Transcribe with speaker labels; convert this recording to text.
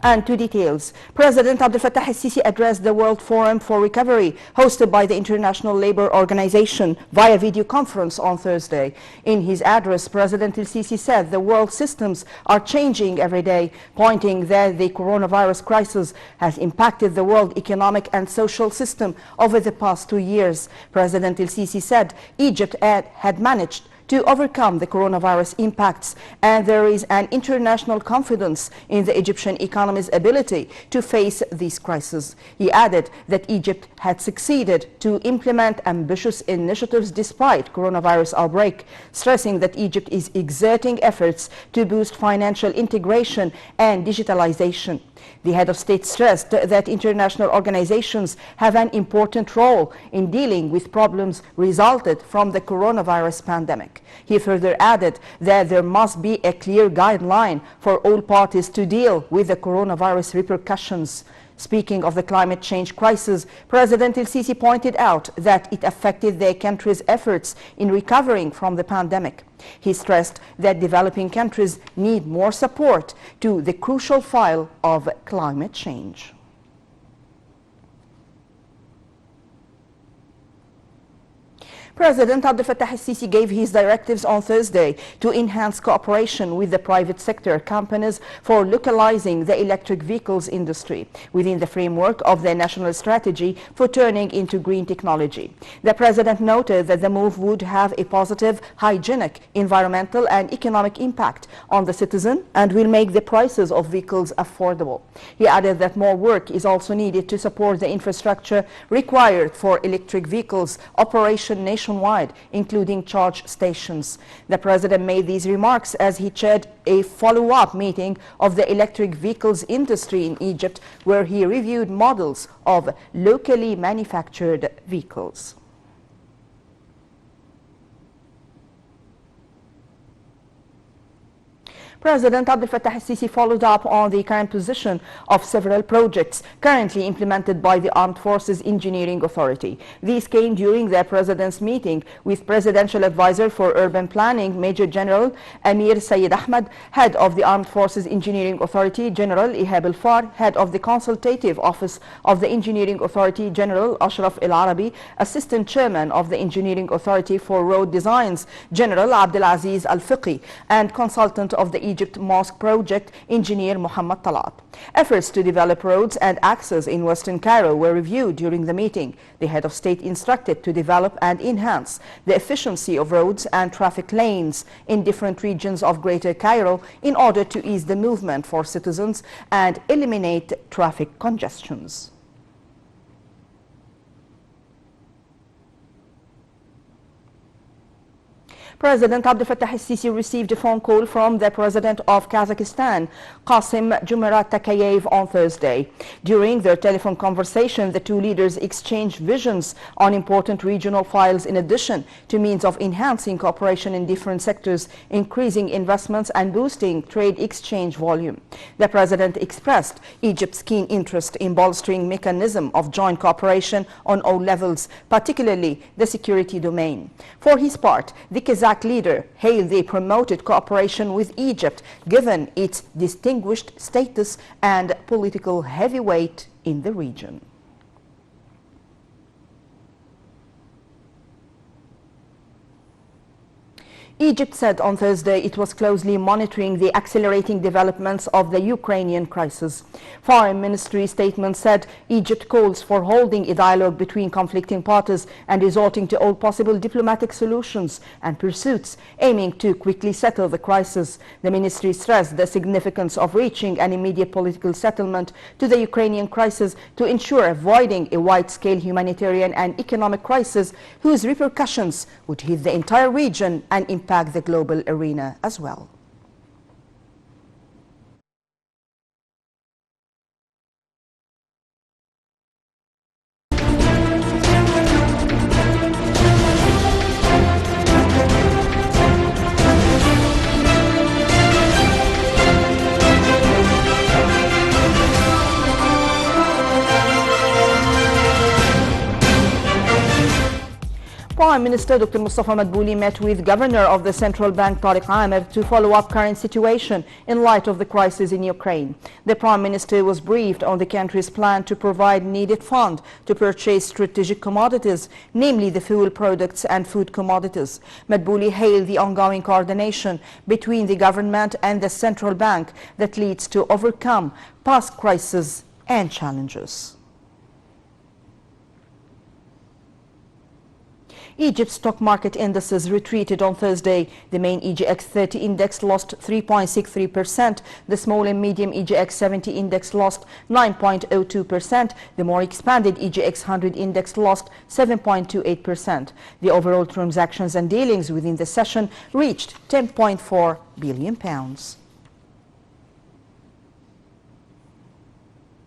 Speaker 1: And to details, President Abdel Fattah el-Sisi addressed the World Forum for Recovery hosted by the International Labour Organization via video conference on Thursday. In his address, President el-Sisi said the world systems are changing every day, pointing that the coronavirus crisis has impacted the world economic and social system over the past 2 years. President el-Sisi said Egypt had managed to overcome the coronavirus impacts, and there is an international confidence in the Egyptian economy's ability to face this crisis. He added that Egypt had succeeded to implement ambitious initiatives despite coronavirus outbreak, stressing that Egypt is exerting efforts to boost financial integration and digitalization. The head of state stressed that international organizations have an important role in dealing with problems resulted from the coronavirus pandemic. He further added that there must be a clear guideline for all parties to deal with the coronavirus repercussions. Speaking of the climate change crisis, President el-Sisi pointed out that it affected their country's efforts in recovering from the pandemic. He stressed that developing countries need more support to the crucial fight of climate change. President Abdel Fattah el-Sisi gave his directives on Thursday to enhance cooperation with the private sector companies for localizing the electric vehicles industry within the framework of the national strategy for turning into green technology. The president noted that the move would have a positive, hygienic, environmental and economic impact on the citizen and will make the prices of vehicles affordable. He added that more work is also needed to support the infrastructure required for electric vehicles operation nationwide, including charge stations. The president made these remarks as he chaired a follow-up meeting of the electric vehicles industry in Egypt, where he reviewed models of locally manufactured vehicles. President Abdel Fattah el-Sisi followed up on the current position of several projects currently implemented by the Armed Forces Engineering Authority. These came during the President's meeting with Presidential Advisor for Urban Planning, Major General Amir Sayyid Ahmed, Head of the Armed Forces Engineering Authority, General Ihab al-Far, Head of the Consultative Office of the Engineering Authority, General Ashraf al-Arabi, Assistant Chairman of the Engineering Authority for Road Designs, General Abdelaziz al-Fiqi, and Consultant of the Egypt Mosque Project, Engineer Muhammad Talat. Efforts to develop roads and access in Western Cairo were reviewed during the meeting. The head of state instructed to develop and enhance the efficiency of roads and traffic lanes in different regions of Greater Cairo in order to ease the movement for citizens and eliminate traffic congestions. President Abdel Fattah el-Sisi received a phone call from the President of Kazakhstan, Qasim Jomart Tokayev, on Thursday. During their telephone conversation, the two leaders exchanged visions on important regional files in addition to means of enhancing cooperation in different sectors, increasing investments and boosting trade exchange volume. The President expressed Egypt's keen interest in bolstering mechanism of joint cooperation on all levels, particularly the security domain. For his part, the Kazakh leader hailed the promoted cooperation with Egypt given its distinguished status and political heavyweight in the region. Egypt said on Thursday it was closely monitoring the accelerating developments of the Ukrainian crisis. Foreign Ministry statement said Egypt calls for holding a dialogue between conflicting parties and resorting to all possible diplomatic solutions and pursuits aiming to quickly settle the crisis. The ministry stressed the significance of reaching an immediate political settlement to the Ukrainian crisis to ensure avoiding a wide-scale humanitarian and economic crisis whose repercussions would hit the entire region and impact the global arena as well. Prime Minister Dr. Mustafa Madbouli met with Governor of the Central Bank Tariq Amer to follow up current situation in light of the crisis in Ukraine. The Prime Minister was briefed on the country's plan to provide needed funds to purchase strategic commodities, namely the fuel products and food commodities. Madbouli hailed the ongoing coordination between the government and the Central Bank that leads to overcome past crises and challenges. Egypt's stock market indices retreated on Thursday. The main EGX 30 index lost 3.63%. The small and medium EGX 70 index lost 9.02%. The more expanded EGX 100 index lost 7.28%. The overall transactions and dealings within the session reached £10.4 billion.